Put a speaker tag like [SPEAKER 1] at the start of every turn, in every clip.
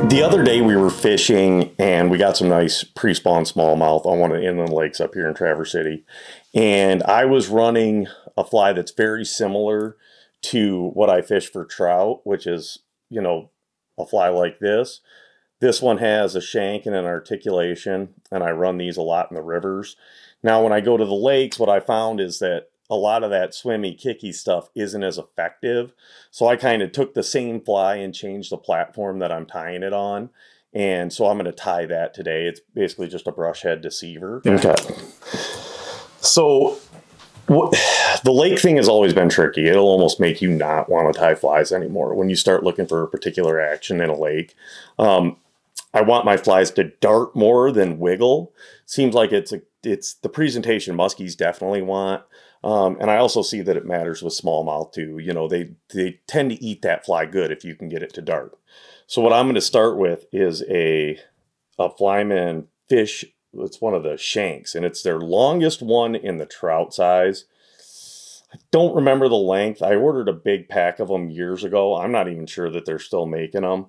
[SPEAKER 1] The other day we were fishing and we got some nice pre-spawn smallmouth on one of the inland lakes up here in Traverse City. And I was running a fly that's very similar to what I fish for trout, which is, a fly like this. This one has a shank and an articulation, and I run these a lot in the rivers. Now, when I go to the lakes, what I found is that a lot of that swimmy, kicky stuff isn't as effective. So I kind of took the same fly and changed the platform that I'm tying it on. And so I'm going to tie that today. It's basically just a brush head deceiver. Okay. So the lake thing has always been tricky. It'll almost make you not want to tie flies anymore when you start looking for a particular action in a lake. I want my flies to dart more than wiggle. Seems like it's the presentation muskies definitely want. And I also see that it matters with smallmouth too. They tend to eat that fly good if you can get it to dart. So what I'm going to start with is a Flyman fish. It's one of the shanks, and it's their longest one in the trout size. I don't remember the length. I ordered a big pack of them years ago. I'm not even sure that they're still making them.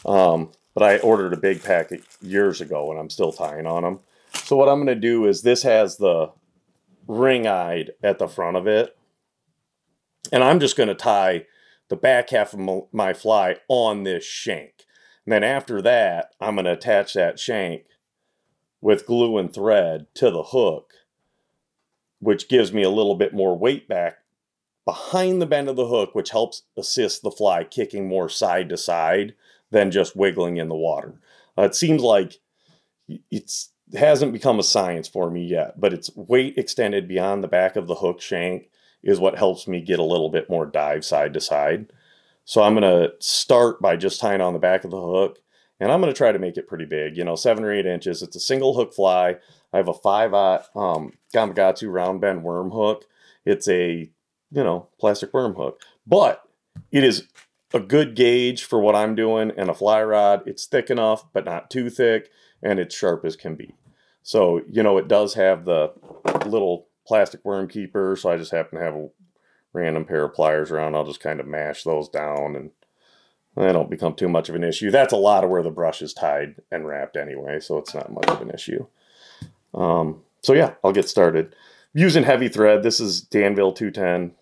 [SPEAKER 1] But I ordered a big pack years ago, and I'm still tying on them. So what I'm going to do is this has the ring-eyed at the front of it. And I'm just going to tie the back half of my fly on this shank. And then after that, I'm going to attach that shank with glue and thread to the hook, which gives me a little bit more weight back behind the bend of the hook, which helps assist the fly kicking more side to side than just wiggling in the water. It seems like it hasn't become a science for me yet, but it's weight extended beyond the back of the hook shank is what helps me get a little bit more dive side to side. So I'm going to start by just tying on the back of the hook, and I'm going to try to make it pretty big, 7 or 8 inches. It's a single hook fly. I have a 5/0 Gamakatsu round bend worm hook. It's a, plastic worm hook, but it is a good gauge for what I'm doing, and a fly rod. It's thick enough, but not too thick, and it's sharp as can be. So, it does have the little plastic worm keeper, so I just happen to have a random pair of pliers around. I'll just kind of mash those down, and they don't become too much of an issue. That's a lot of where the brush is tied and wrapped anyway, so it's not much of an issue. So yeah, I'll get started. Using heavy thread, this is Danville 210,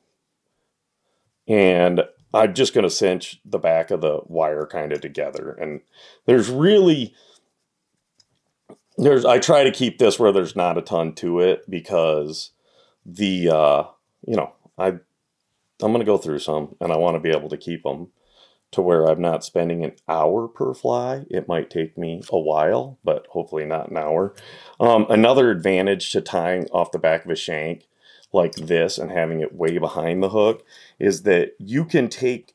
[SPEAKER 1] and I'm just going to cinch the back of the wire kind of together. And I try to keep this where there's not a ton to it, because I'm going to go through some, and I want to be able to keep them to where I'm not spending an hour per fly. It might take me a while, but hopefully not an hour. Another advantage to tying off the back of a shank like this and having it way behind the hook is that you can take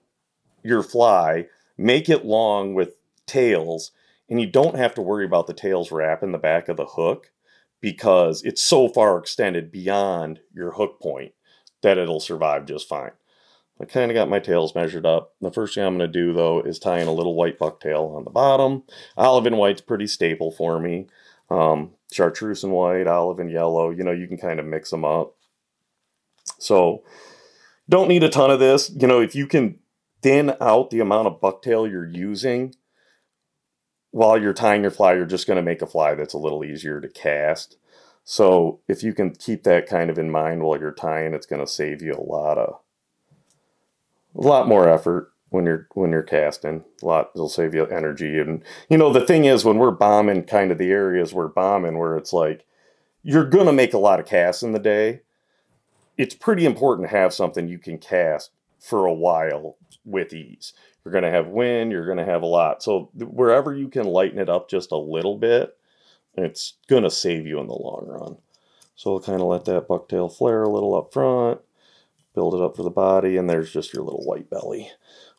[SPEAKER 1] your fly, make it long with tails, and you don't have to worry about the tails wrapping the back of the hook, because it's so far extended beyond your hook point that it'll survive just fine. I kind of got my tails measured up. The first thing I'm going to do, though, is tie in a little white bucktail on the bottom. Olive and white's pretty staple for me. Chartreuse and white, olive and yellow, you can kind of mix them up. So, don't need a ton of this. If you can thin out the amount of bucktail you're using while you're tying your fly, you're just going to make a fly that's a little easier to cast. So, if you can keep that kind of in mind while you're tying, it's going to save you a lot more effort when you're casting. It'll save you energy. And the thing is, when we're bombing kind of the areas we're bombing, where it's like you're gonna make a lot of casts in the day, it's pretty important to have something you can cast for a while with ease. You're gonna have wind, you're gonna have a lot. So wherever you can lighten it up just a little bit, it's gonna save you in the long run. So we'll kind of let that bucktail flare a little up front. Build it up for the body, and there's just your little white belly.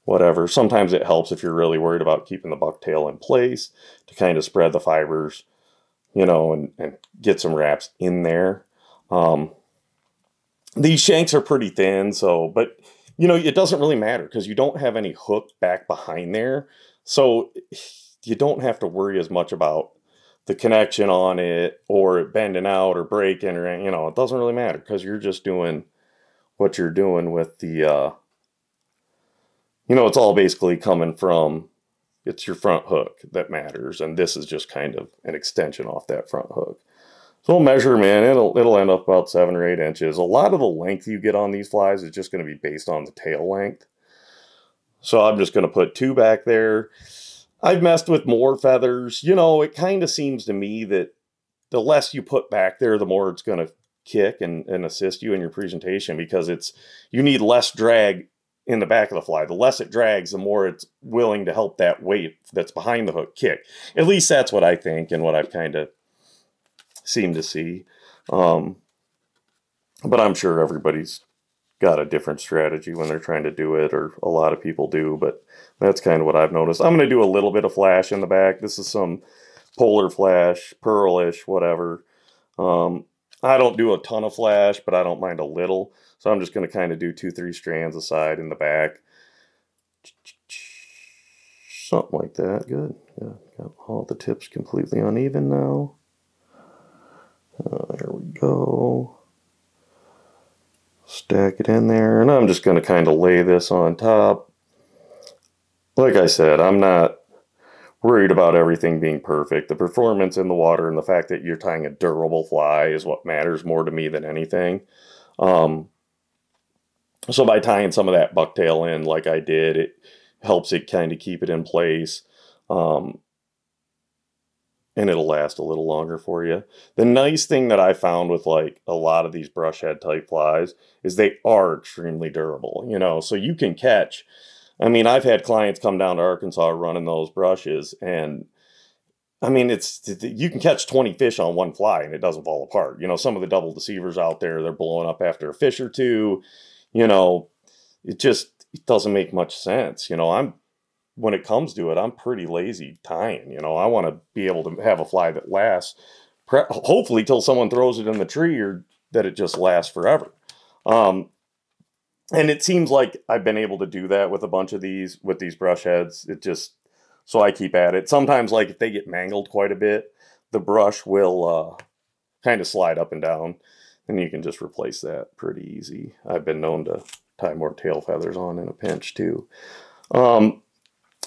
[SPEAKER 1] Whatever. Sometimes it helps if you're really worried about keeping the bucktail in place to kind of spread the fibers, and get some wraps in there. These shanks are pretty thin, but it doesn't really matter because you don't have any hook back behind there. So you don't have to worry as much about the connection on it or it bending out or breaking, or, it doesn't really matter because you're just doing what you're doing with the, it's all basically coming from It's your front hook that matters, and this is just kind of an extension off that front hook. So we'll measure, man. It'll end up about 7 or 8 inches. A lot of the length you get on these flies is just going to be based on the tail length. So I'm just going to put 2 back there. I've messed with more feathers. You know, it kind of seems to me that the less you put back there, the more it's going to kick and assist you in your presentation, because you need less drag in the back of the fly. The less it drags, the more it's willing to help that weight that's behind the hook kick. At least that's what I think and what I've kind of seemed to see. But I'm sure everybody's got a different strategy when they're trying to do it, or a lot of people do, but that's kind of what I've noticed. I'm going to do a little bit of flash in the back. This is some polar flash, pearlish, whatever. I don't do a ton of flash, but I don't mind a little. So I'm just going to kind of do 2-3 strands aside in the back. Something like that. Good. Yeah, got all the tips completely uneven now. There we go. Stack it in there. And I'm just going to kind of lay this on top. Like I said, I'm not worried about everything being perfect. The performance in the water and the fact that you're tying a durable fly is what matters more to me than anything. So by tying some of that bucktail in like I did, it helps it kind of keep it in place. And it'll last a little longer for you. The nice thing that I found with like a lot of these brush head type flies is they are extremely durable, you know, so you can catch. I mean, I've had clients come down to Arkansas running those brushes, and I mean, you can catch 20 fish on one fly and it doesn't fall apart. You know, some of the double deceivers out there, they're blowing up after a fish or two. You know, it doesn't make much sense. You know, when it comes to it, I'm pretty lazy tying. You know, I want to be able to have a fly that lasts, hopefully till someone throws it in the tree, or that it just lasts forever. And it seems like I've been able to do that with a bunch of these, with these brush heads. So I keep at it. Sometimes, like, if they get mangled quite a bit, the brush will kind of slide up and down, and you can just replace that pretty easy. I've been known to tie more tail feathers on in a pinch, too.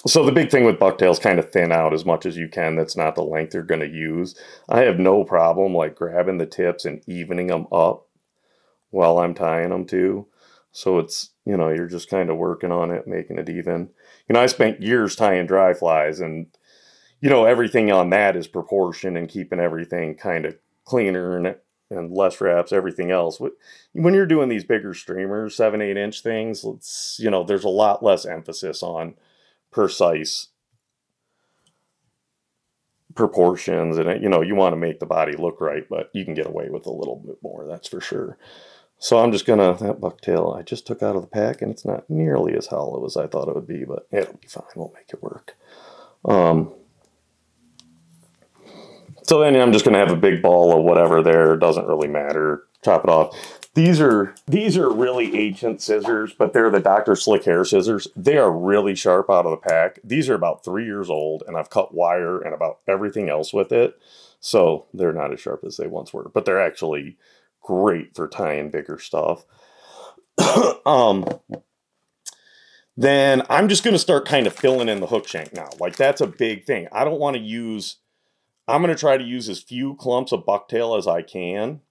[SPEAKER 1] So the big thing with bucktails, kind of thin out as much as you can. That's not the length you're going to use. I have no problem, like, grabbing the tips and evening them up while I'm tying them, too. So it's, you know, you're just kind of working on it, making it even. You know, I spent years tying dry flies, and, you know, everything on that is proportion and keeping everything kind of cleaner and less wraps, everything else. When you're doing these bigger streamers, 7-8 inch things, you know, there's a lot less emphasis on precise proportions. And, you know, you want to make the body look right, but you can get away with a little bit more, that's for sure. So I'm just gonna, that bucktail I just took out of the pack, and it's not nearly as hollow as I thought it would be, but it'll be fine. We'll make it work. So then I'm just gonna have a big ball of whatever there. Doesn't really matter. Chop it off. These are really ancient scissors, but they're the Dr. Slick hair scissors. They are really sharp out of the pack. These are about 3 years old, and I've cut wire and about everything else with it. So they're not as sharp as they once were, but they're actually great for tying bigger stuff. Then I'm just going to start kind of filling in the hook shank now. Like, that's a big thing. I don't want to use, I'm going to try to use as few clumps of bucktail as I can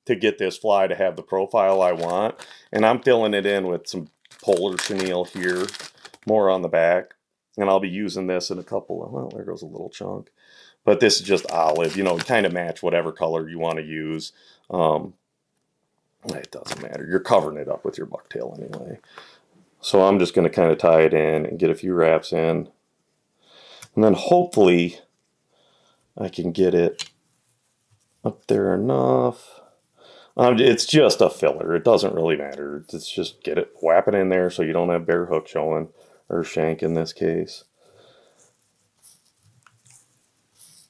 [SPEAKER 1] to get this fly to have the profile I want. And I'm filling it in with some polar chenille here, more on the back. And I'll be using this in a couple of, well, there goes a little chunk. But this is just olive, you know, kind of match whatever color you want to use. It doesn't matter. You're covering it up with your bucktail anyway. So I'm just going to kind of tie it in and get a few wraps in. And then hopefully I can get it up there enough. It's just a filler. It doesn't really matter. It's just get it, whap it in there so you don't have bare hook showing, or shank in this case.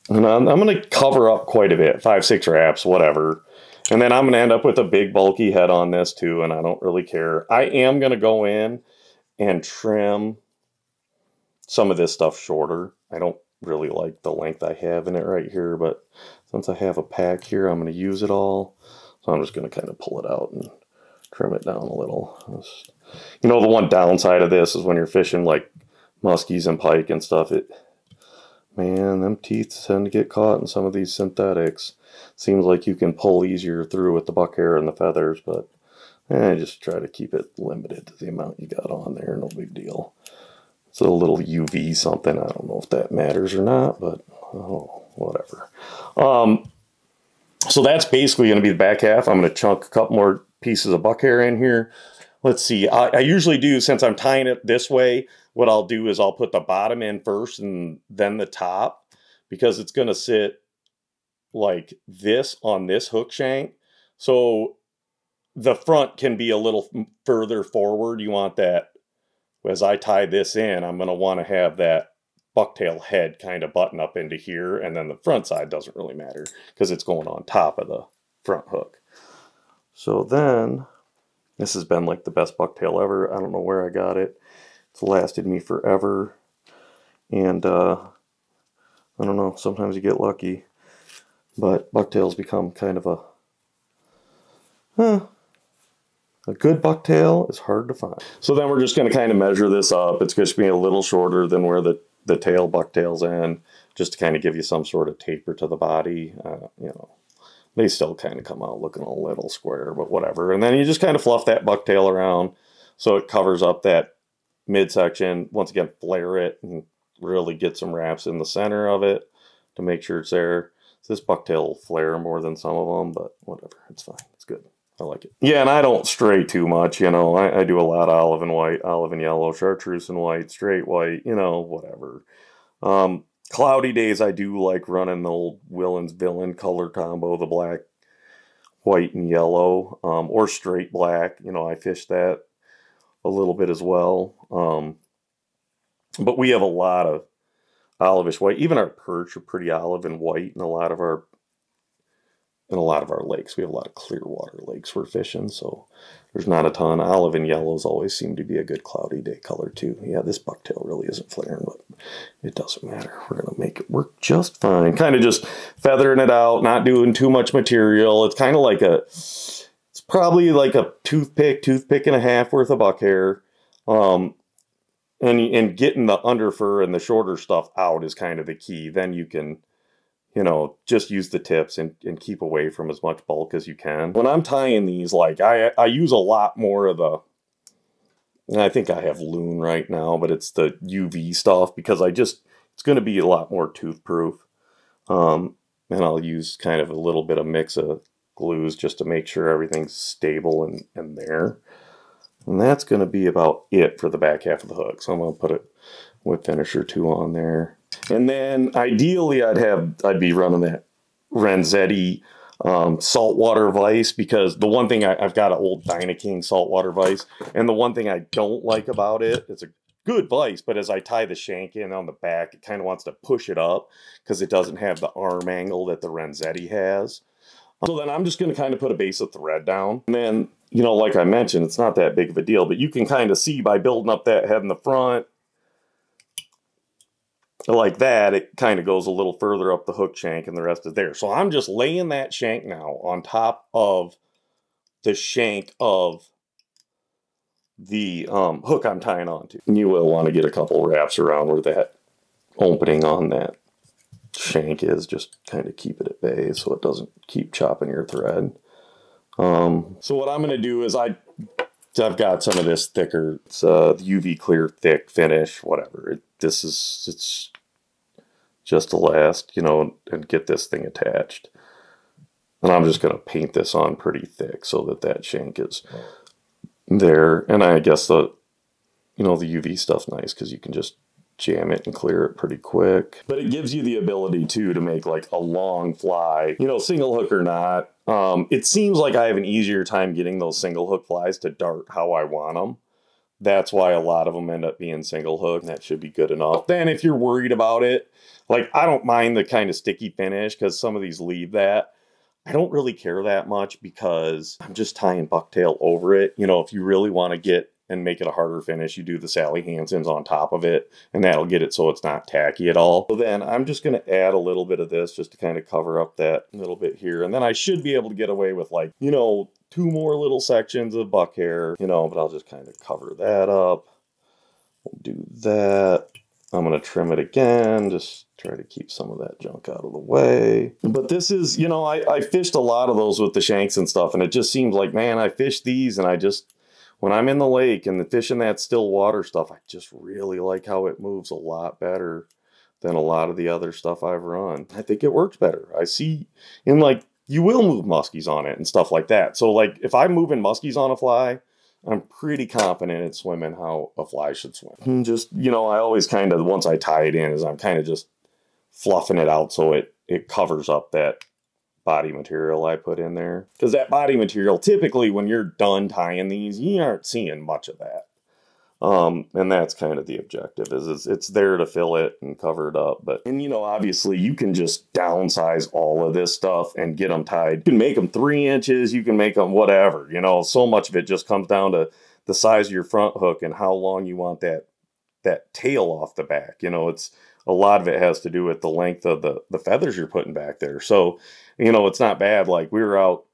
[SPEAKER 1] And I'm going to cover up quite a bit, 5-6 wraps, whatever. And then I'm going to end up with a big bulky head on this too, and I don't really care. I am going to go in and trim some of this stuff shorter. I don't really like the length I have in it right here, but since I have a pack here, I'm going to use it all. So I'm just going to kind of pull it out and trim it down a little. You know, the one downside of this is when you're fishing like muskies and pike and stuff, man, them teeth tend to get caught in some of these synthetics. Seems like you can pull easier through with the buck hair and the feathers, but just try to keep it limited to the amount you got on there. No big deal. It's a little UV something. I don't know if that matters or not, but oh, whatever. So that's basically going to be the back half. I'm going to chunk a couple more pieces of buck hair in here. Let's see. I usually do, since I'm tying it this way, what I'll do is I'll put the bottom in first and then the top, because it's going to sit like this on this hook shank. So the front can be a little further forward. You want that, as I tie this in, I'm going to want to have that bucktail head kind of button up into here, and then the front side doesn't really matter because it's going on top of the front hook. So then, this has been like the best bucktail ever. I don't know where I got it. It's lasted me forever. And I don't know, sometimes you get lucky. But bucktails become kind of a good bucktail is hard to find. So then we're just going to kind of measure this up. It's going to be a little shorter than where the tail bucktail's end, just to kind of give you some sort of taper to the body. You know, they still kind of come out looking a little square, but whatever. And then you just kind of fluff that bucktail around so it covers up that midsection. Once again, flare it and really get some wraps in the center of it to make sure it's there. So this bucktail will flare more than some of them, but whatever. It's fine. It's good. I like it. Yeah, and I don't stray too much, you know. I do a lot of olive and white, olive and yellow, chartreuse and white, straight white, you know, whatever. Cloudy days, I do like running the old Willen's Villain color combo, the black, white, and yellow, or straight black. You know, I fish that a little bit as well. But we have a lot of olivish white. Even our perch are pretty olive and white in a lot of our lakes. We have a lot of clear water lakes we're fishing, so there's not a ton. Olive and yellows always seem to be a good cloudy day color too. Yeah, this bucktail really isn't flaring, but it doesn't matter. We're going to make it work just fine. Kind of just feathering it out, not doing too much material. It's kind of like it's probably like a toothpick and a half worth of buck hair. And getting the underfur and the shorter stuff out is kind of the key. Then you can, you know, just use the tips and keep away from as much bulk as you can. When I'm tying these, like, I use a lot more of and I think I have loon right now, but it's the UV stuff, because it's going to be a lot more tooth-proof. And I'll use kind of a little bit of mix of glues just to make sure everything's stable and there. And that's going to be about it for the back half of the hook. So I'm going to put a whip finish or two on there. And then ideally I'd be running that Renzetti saltwater vise, because the one thing I've got an old Dynaking saltwater vise, and the one thing I don't like about it's a good vise, but as I tie the shank in on the back, it kind of wants to push it up because it doesn't have the arm angle that the Renzetti has. So then I'm just going to kind of put a base of thread down. And then, you know, like I mentioned, it's not that big of a deal, but you can kind of see by building up that head in the front, like that, it kind of goes a little further up the hook shank and the rest is there. So I'm just laying that shank now on top of the shank of the hook I'm tying onto. And you will want to get a couple wraps around where that opening on that shank is, just kind of keep it at bay so it doesn't keep chopping your thread. So what I'm going to do is I've got some of this thicker, it's UV clear thick finish, whatever. It's just to last, you know, and get this thing attached. And I'm just going to paint this on pretty thick so that shank is there. And I guess the UV stuff's nice because you can just jam it and clear it pretty quick. But it gives you the ability too to make like a long fly, you know, single hook or not. It seems like I have an easier time getting those single hook flies to dart how I want them. That's why a lot of them end up being single hook, and that should be good enough. Then if you're worried about it, like I don't mind the kind of sticky finish because some of these leave that. I don't really care that much because I'm just tying bucktail over it. You know, if you really want to get and make it a harder finish, you do the Sally Hansen's on top of it, and that'll get it so it's not tacky at all. So then I'm just going to add a little bit of this just to kind of cover up that little bit here. And then I should be able to get away with, like, you know, 2 more little sections of buck hair, you know, but I'll just kind of cover that up. We'll do that. I'm going to trim it again, just try to keep some of that junk out of the way. But this is, you know, I fished a lot of those with the shanks and stuff, and it just seems like, man, I fished these, and I just, when I'm in the lake and fishing that still water stuff, I just really like how it moves a lot better than a lot of the other stuff I've run. I think it works better. I see, and like, you will move muskies on it and stuff like that. So like, if I'm moving muskies on a fly, I'm pretty confident at swimming how a fly should swim. Just, you know, I always kind of, once I tie it in, is I'm kind of just fluffing it out so it covers up that body material I put in there. Because that body material, typically when you're done tying these, you aren't seeing much of that. And that's kind of the objective, is it's there to fill it and cover it up. But, and you know, obviously you can just downsize all of this stuff and get them tied. You can make them 3 inches, you can make them whatever, you know, so much of it just comes down to the size of your front hook and how long you want that tail off the back. You know, it's a lot of it has to do with the length of the feathers you're putting back there. So, you know, it's not bad. Like we were out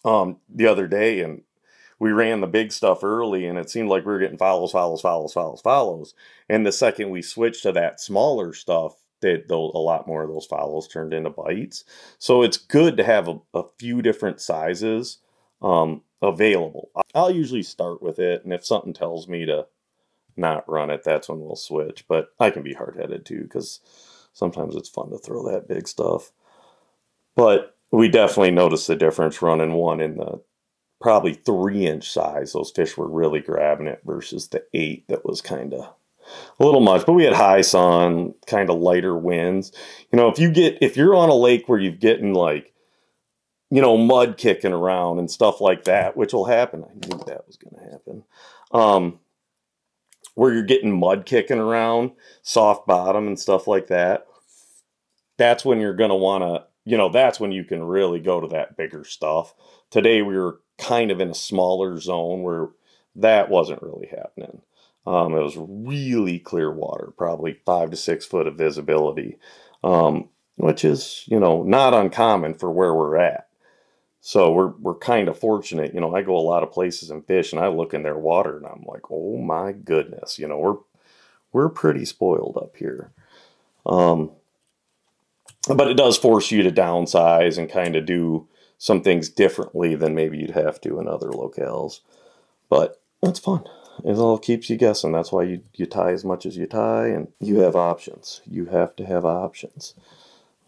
[SPEAKER 1] the other day and we ran the big stuff early, and it seemed like we were getting follows. And the second we switched to that smaller stuff, a lot more of those follows turned into bites. So it's good to have a few different sizes available. I'll usually start with it, and if something tells me to not run it, that's when we'll switch. But I can be hard-headed too, because sometimes it's fun to throw that big stuff. But we definitely noticed the difference running one in the probably 3-inch size. Those fish were really grabbing it versus the 8 that was kind of a little much. But we had high sun, kind of lighter winds. You know, if you're on a lake where you're getting like, you know, mud kicking around and stuff like that, which will happen. I knew that was going to happen. Where you're getting mud kicking around, soft bottom and stuff like that, that's when you're going to want to, you know, that's when you can really go to that bigger stuff. Today we were kind of in a smaller zone where that wasn't really happening. It was really clear water, probably 5 to 6 foot of visibility, which is, you know, not uncommon for where we're at. So we're kind of fortunate. You know, I go a lot of places and fish, and I look in their water, and I'm like, oh my goodness, you know, we're pretty spoiled up here. But it does force you to downsize and kind of do some things differently than maybe you'd have to in other locales. But it's fun. It all keeps you guessing. That's why you tie as much as you tie, and you have options. You have to have options.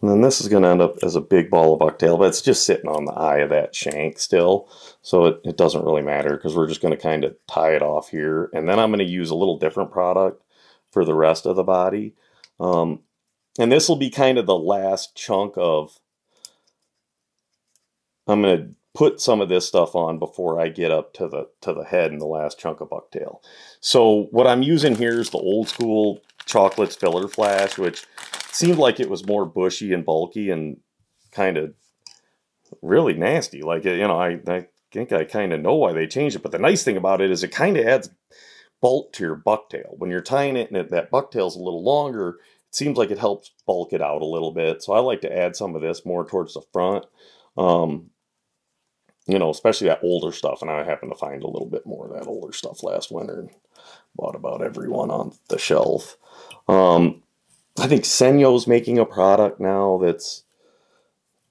[SPEAKER 1] And then this is going to end up as a big ball of bucktail, but it's just sitting on the eye of that shank still. So it doesn't really matter, because we're just going to kind of tie it off here. And then I'm going to use a little different product for the rest of the body. And this will be kind of the last chunk of, I'm going to put some of this stuff on before I get up to the head and the last chunk of bucktail. So what I'm using here is the old school Chocolates filler flash, which seemed like it was more bushy and bulky and kind of really nasty. Like, you know, I think I kind of know why they changed it. But the nice thing about it is it kind of adds bulk to your bucktail. When you're tying it and that bucktail's a little longer, it seems like it helps bulk it out a little bit. So I like to add some of this more towards the front. You know, especially that older stuff. And I happened to find a little bit more of that older stuff last winter and bought about every one on the shelf. I think Senyo's making a product now that's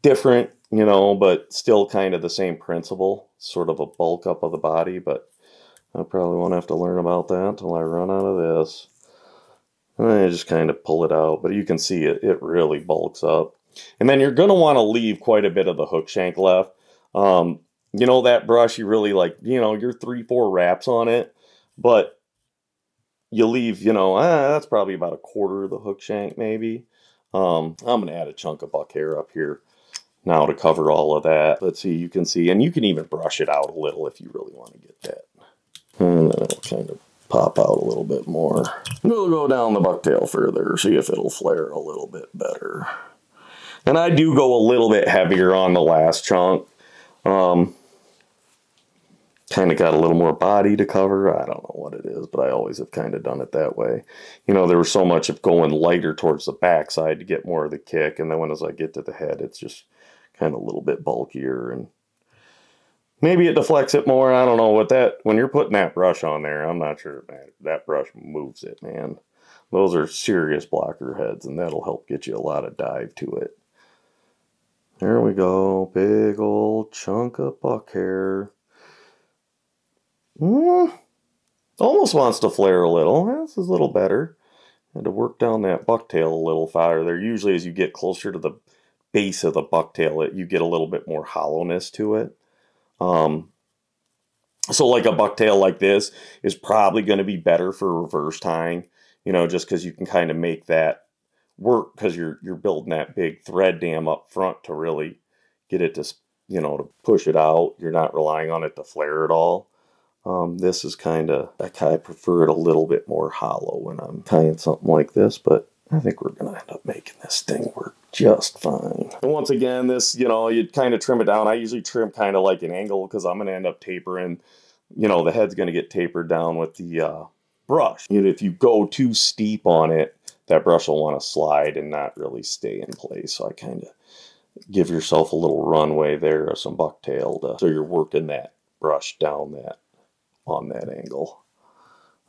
[SPEAKER 1] different, you know, but still kind of the same principle, sort of a bulk up of the body. But I probably won't have to learn about that until I run out of this. And then I just kind of pull it out, but you can see it really bulks up. And then you're going to want to leave quite a bit of the hook shank left. You know, that brush, you really like, you know, you're 3-4 wraps on it, but you leave, you know, that's probably about 1/4 of the hook shank maybe. I'm going to add a chunk of buck hair up here now to cover all of that. Let's see, you can see, and you can even brush it out a little if you really want to get that. And then it'll kind of pop out a little bit more. We'll go down the bucktail further, see if it'll flare a little bit better. And I do go a little bit heavier on the last chunk. Kind of got a little more body to cover. I don't know what it is, but I always have kind of done it that way. You know, there was so much of going lighter towards the backside to get more of the kick, and then as I get to the head, it's just kind of a little bit bulkier. And Maybe it deflects it more. I don't know what that, when you're putting that brush on there, I'm not sure that brush moves it, man. Those are serious blocker heads, and that'll help get you a lot of dive to it. There we go. Big old chunk of buck hair. Almost wants to flare a little. This is a little better. Had to work down that bucktail a little farther there. Usually as you get closer to the base of the bucktail, you get a little bit more hollowness to it. So like a bucktail like this is probably going to be better for reverse tying, you know, just because you can kind of make that work because you're building that big thread dam up front to really get it to, you know, to push it out. You're not relying on it to flare at all. This is kind of, I kind of prefer it a little bit more hollow when I'm tying something like this, but I think we're going to end up making this thing work just fine. And once again, this, you know, you'd kind of trim it down. I usually trim kind of like an angle because I'm going to end up tapering, you know, the head's going to get tapered down with the brush. If you go too steep on it, that brush will want to slide and not really stay in place. So I kind of give yourself a little runway there of some bucktail so you're working that brush down that on that angle.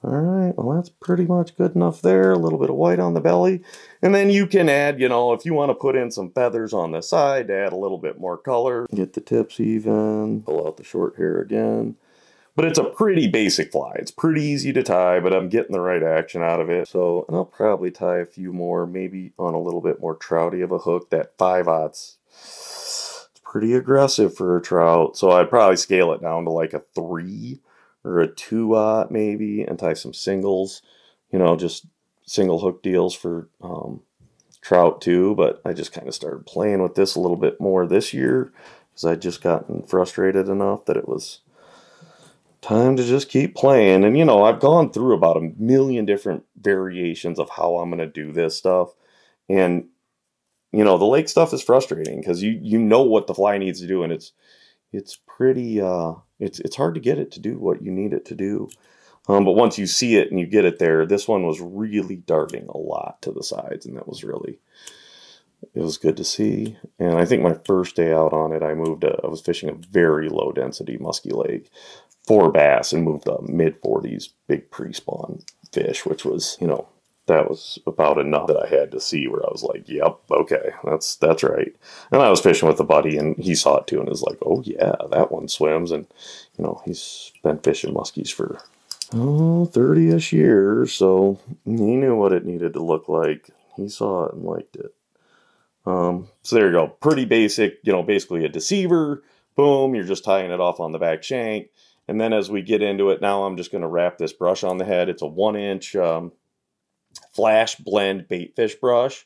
[SPEAKER 1] All right, well, that's pretty much good enough there. A little bit of white on the belly. And then you can add, you know, if you want to put in some feathers on the side to add a little bit more color. Get the tips even. Pull out the short hair again. But it's a pretty basic fly. It's pretty easy to tie, but I'm getting the right action out of it. So, and I'll probably tie a few more, maybe on a little bit more trouty of a hook. That 5/0. It's pretty aggressive for a trout. So I'd probably scale it down to like a 3 or a 2/0 maybe, and tie some singles, you know, just single hook deals for trout too. But I just kind of started playing with this a little bit more this year because I'd just gotten frustrated enough that it was time to just keep playing. And, you know, I've gone through about 1,000,000 different variations of how I'm going to do this stuff. And, you know, the lake stuff is frustrating because you know what the fly needs to do, and it's pretty, it's hard to get it to do what you need it to do. But once you see it and you get it there, this one was really darting a lot to the sides, and that was really, it was good to see. And I think my first day out on it, I was fishing a very low density musky lake for bass and moved a mid-40s big pre-spawn fish, which was, you know, that was about enough that I had to see where I was like, yep, okay, that's right. And I was fishing with a buddy, and he saw it too, and was like, oh yeah, that one swims. And, you know, he's been fishing muskies for 30-ish years, so he knew what it needed to look like. He saw it and liked it. So there you go. Pretty basic, you know, basically a deceiver. Boom, you're just tying it off on the back shank. And then as we get into it, now I'm just going to wrap this brush on the head. It's a 1-inch flash blend baitfish brush,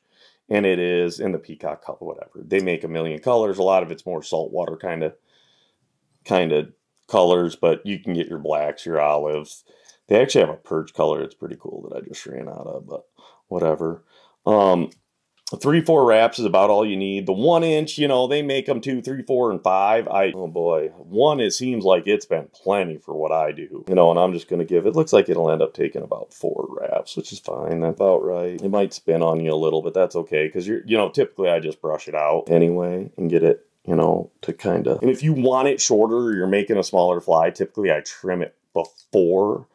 [SPEAKER 1] and it is in the peacock color, whatever. They make 1,000,000 colors. A lot of it's more saltwater kind of colors, but you can get your blacks, your olives. They actually have a purge color. It's pretty cool that I just ran out of, but whatever. 3-4 wraps is about all you need. The 1-inch, you know, they make them 2, 3, 4, and 5. Oh boy, 1, it seems like it's been plenty for what I do, you know, and I'm just going to give it, looks like it'll end up taking about 4 wraps, which is fine. That's about right. It might spin on you a little, but that's okay, because you know, typically I just brush it out anyway and get it, you know, to kind of, and if you want it shorter or you're making a smaller fly, typically I trim it before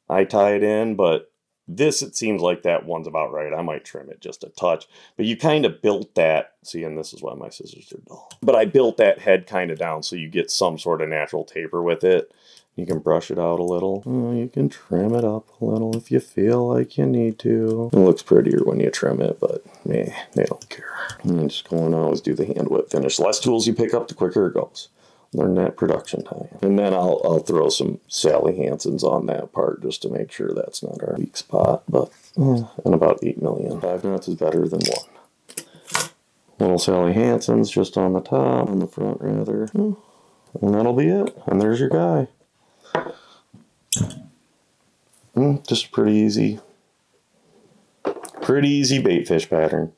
[SPEAKER 1] I tie it in, but this, it seems like that one's about right. I might trim it just a touch. But you kind of built that, see, and this is why my scissors are dull. But I built that head kind of down so you get some sort of natural taper with it. You can brush it out a little. You can trim it up a little if you feel like you need to. It looks prettier when you trim it, but they don't care. And just going to always do the hand whip finish. The less tools you pick up, the quicker it goes. Learn that production time. And then I'll throw some Sally Hansen's on that part just to make sure that's not our weak spot. But, and about 8 million. 5 knots is better than 1. Little Sally Hansen's just on the top, on the front rather. And that'll be it. And there's your guy. Just pretty easy baitfish pattern.